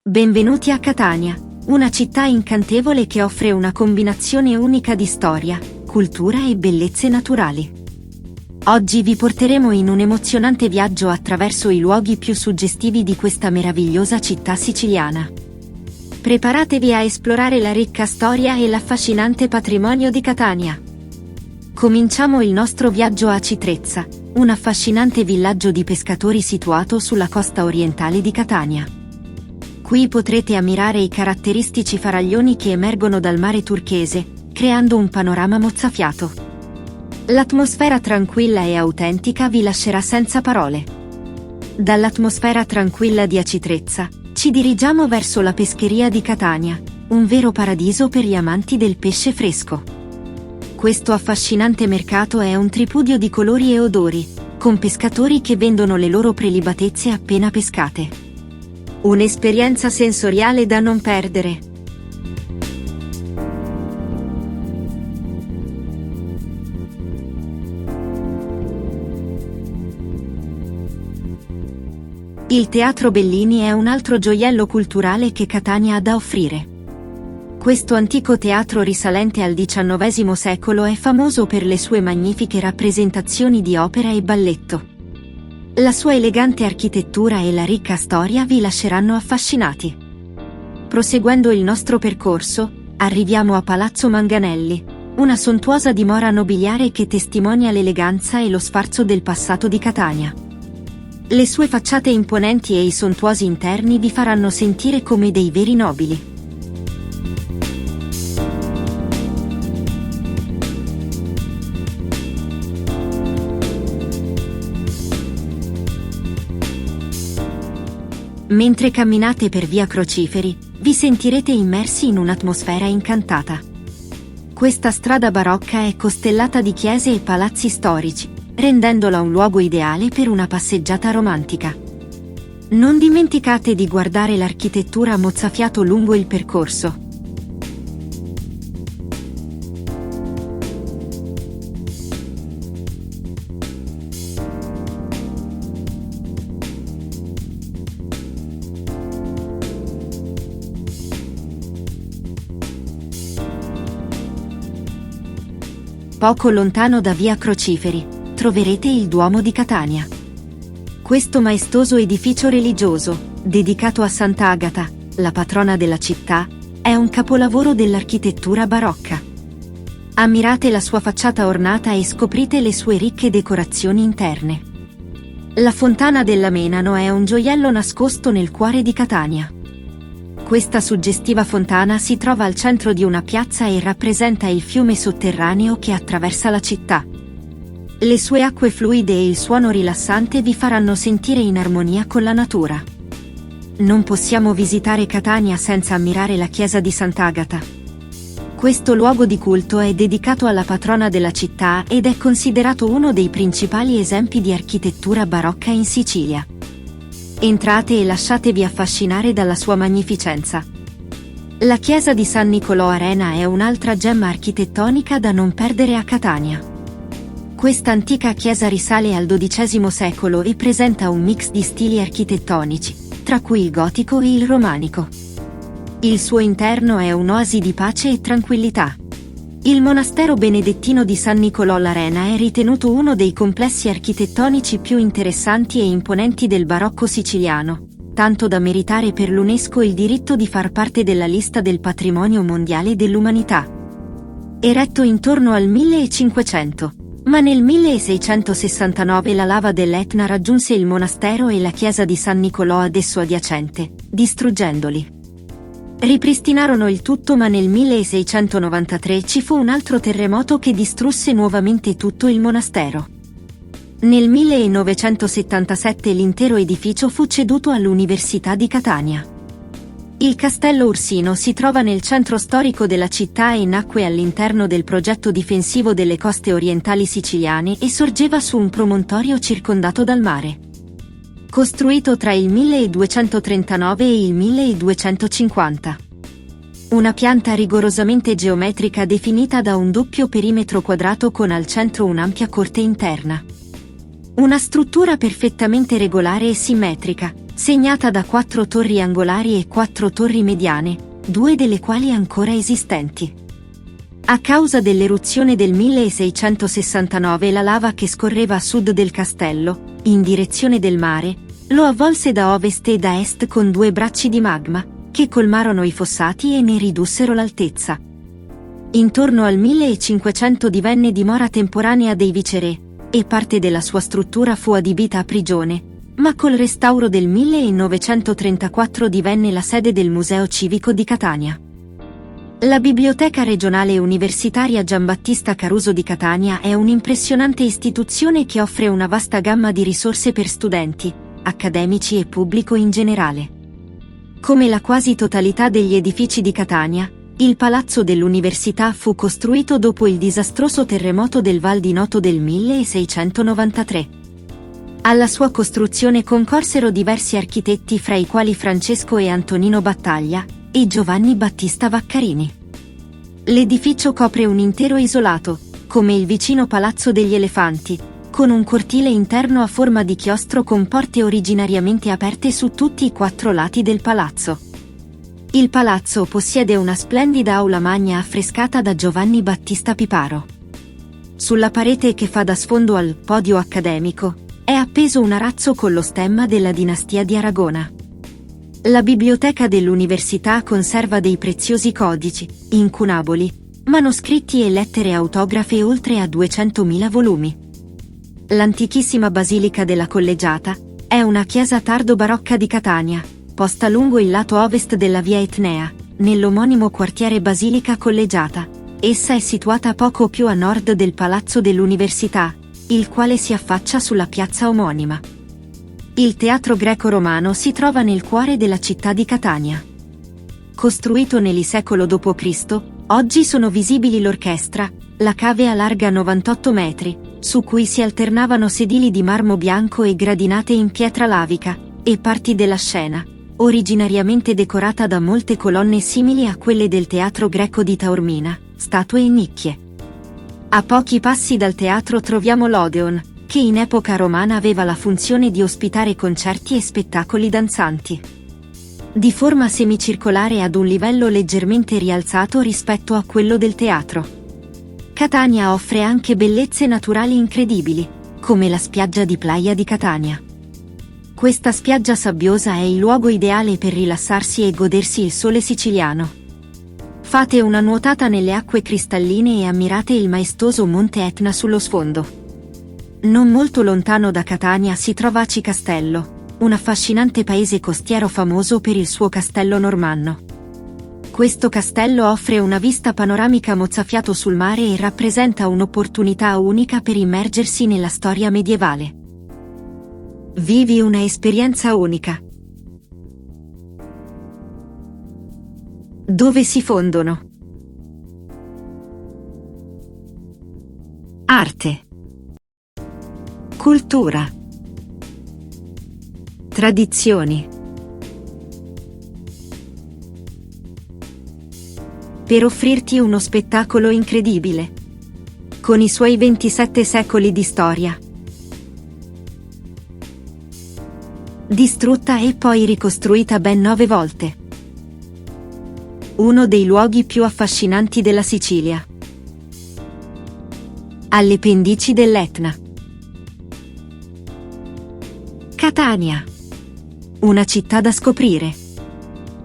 Benvenuti a Catania, una città incantevole che offre una combinazione unica di storia, cultura e bellezze naturali. Oggi vi porteremo in un emozionante viaggio attraverso i luoghi più suggestivi di questa meravigliosa città siciliana. Preparatevi a esplorare la ricca storia e l'affascinante patrimonio di Catania. Cominciamo il nostro viaggio a Citrezza, un affascinante villaggio di pescatori situato sulla costa orientale di Catania. Qui potrete ammirare i caratteristici faraglioni che emergono dal mare turchese, creando un panorama mozzafiato. L'atmosfera tranquilla e autentica vi lascerà senza parole. Dall'atmosfera tranquilla di Acitrezza, ci dirigiamo verso la pescheria di Catania, un vero paradiso per gli amanti del pesce fresco. Questo affascinante mercato è un tripudio di colori e odori, con pescatori che vendono le loro prelibatezze appena pescate. Un'esperienza sensoriale da non perdere. Il Teatro Bellini è un altro gioiello culturale che Catania ha da offrire. Questo antico teatro risalente al XIX secolo è famoso per le sue magnifiche rappresentazioni di opera e balletto. La sua elegante architettura e la ricca storia vi lasceranno affascinati. Proseguendo il nostro percorso, arriviamo a Palazzo Manganelli, una sontuosa dimora nobiliare che testimonia l'eleganza e lo sfarzo del passato di Catania. Le sue facciate imponenti e i sontuosi interni vi faranno sentire come dei veri nobili. Mentre camminate per via Crociferi, vi sentirete immersi in un'atmosfera incantata. Questa strada barocca è costellata di chiese e palazzi storici, rendendola un luogo ideale per una passeggiata romantica. Non dimenticate di guardare l'architettura mozzafiato lungo il percorso. Poco lontano da via Crociferi, troverete il Duomo di Catania. Questo maestoso edificio religioso, dedicato a Sant'Agata, la patrona della città, è un capolavoro dell'architettura barocca. Ammirate la sua facciata ornata e scoprite le sue ricche decorazioni interne. La Fontana della Menano è un gioiello nascosto nel cuore di Catania. Questa suggestiva fontana si trova al centro di una piazza e rappresenta il fiume sotterraneo che attraversa la città. Le sue acque fluide e il suono rilassante vi faranno sentire in armonia con la natura. Non possiamo visitare Catania senza ammirare la chiesa di Sant'Agata. Questo luogo di culto è dedicato alla patrona della città ed è considerato uno dei principali esempi di architettura barocca in Sicilia. Entrate e lasciatevi affascinare dalla sua magnificenza. La chiesa di San Nicolò Arena è un'altra gemma architettonica da non perdere a Catania. Questa antica chiesa risale al XII secolo e presenta un mix di stili architettonici, tra cui il gotico e il romanico. Il suo interno è un'oasi di pace e tranquillità. Il monastero benedettino di San Nicolò l'Arena è ritenuto uno dei complessi architettonici più interessanti e imponenti del barocco siciliano, tanto da meritare per l'UNESCO il diritto di far parte della lista del patrimonio mondiale dell'umanità. Eretto intorno al 1500, ma nel 1669 la lava dell'Etna raggiunse il monastero e la chiesa di San Nicolò ad esso adiacente, distruggendoli. Ripristinarono il tutto, ma nel 1693 ci fu un altro terremoto che distrusse nuovamente tutto il monastero. Nel 1977 l'intero edificio fu ceduto all'Università di Catania. Il Castello Ursino si trova nel centro storico della città e nacque all'interno del progetto difensivo delle coste orientali siciliane e sorgeva su un promontorio circondato dal mare. Costruito tra il 1239 e il 1250. Una pianta rigorosamente geometrica definita da un doppio perimetro quadrato con al centro un'ampia corte interna. Una struttura perfettamente regolare e simmetrica, segnata da 4 torri angolari e 4 torri mediane, 2 delle quali ancora esistenti. A causa dell'eruzione del 1669 la lava che scorreva a sud del castello, in direzione del mare, lo avvolse da ovest e da est con 2 bracci di magma, che colmarono i fossati e ne ridussero l'altezza. Intorno al 1500 divenne dimora temporanea dei viceré, e parte della sua struttura fu adibita a prigione, ma col restauro del 1934 divenne la sede del Museo Civico di Catania. La Biblioteca Regionale Universitaria Giambattista Caruso di Catania è un'impressionante istituzione che offre una vasta gamma di risorse per studenti, accademici e pubblico in generale. Come la quasi totalità degli edifici di Catania, il Palazzo dell'Università fu costruito dopo il disastroso terremoto del Val di Noto del 1693. Alla sua costruzione concorsero diversi architetti fra i quali Francesco e Antonino Battaglia e Giovanni Battista Vaccarini. L'edificio copre un intero isolato, come il vicino Palazzo degli Elefanti, con un cortile interno a forma di chiostro con porte originariamente aperte su tutti i 4 lati del palazzo. Il palazzo possiede una splendida aula magna affrescata da Giovanni Battista Piparo. Sulla parete che fa da sfondo al podio accademico è appeso un arazzo con lo stemma della dinastia di Aragona. La biblioteca dell'università conserva dei preziosi codici, incunaboli, manoscritti e lettere autografe oltre a 200.000 volumi. L'antichissima Basilica della Collegiata è una chiesa tardo-barocca di Catania, posta lungo il lato ovest della via Etnea, nell'omonimo quartiere Basilica Collegiata. Essa è situata poco più a nord del Palazzo dell'Università, il quale si affaccia sulla piazza omonima. Il Teatro Greco-Romano si trova nel cuore della città di Catania. Costruito nel secolo d.C., oggi sono visibili l'orchestra, la cavea larga 98 metri, su cui si alternavano sedili di marmo bianco e gradinate in pietra lavica, e parti della scena, originariamente decorata da molte colonne simili a quelle del Teatro Greco di Taormina, statue e nicchie. A pochi passi dal teatro troviamo l'Odeon, che in epoca romana aveva la funzione di ospitare concerti e spettacoli danzanti. Di forma semicircolare ad un livello leggermente rialzato rispetto a quello del teatro. Catania offre anche bellezze naturali incredibili, come la spiaggia di Playa di Catania. Questa spiaggia sabbiosa è il luogo ideale per rilassarsi e godersi il sole siciliano. Fate una nuotata nelle acque cristalline e ammirate il maestoso Monte Etna sullo sfondo. Non molto lontano da Catania si trova Aci Castello, un affascinante paese costiero famoso per il suo castello normanno. Questo castello offre una vista panoramica mozzafiato sul mare e rappresenta un'opportunità unica per immergersi nella storia medievale. Vivi una esperienza unica. Dove si fondono arte, cultura, tradizioni. Per offrirti uno spettacolo incredibile, con i suoi 27 secoli di storia. Distrutta e poi ricostruita ben 9 volte. Uno dei luoghi più affascinanti della Sicilia. Alle pendici dell'Etna. Catania. Una città da scoprire.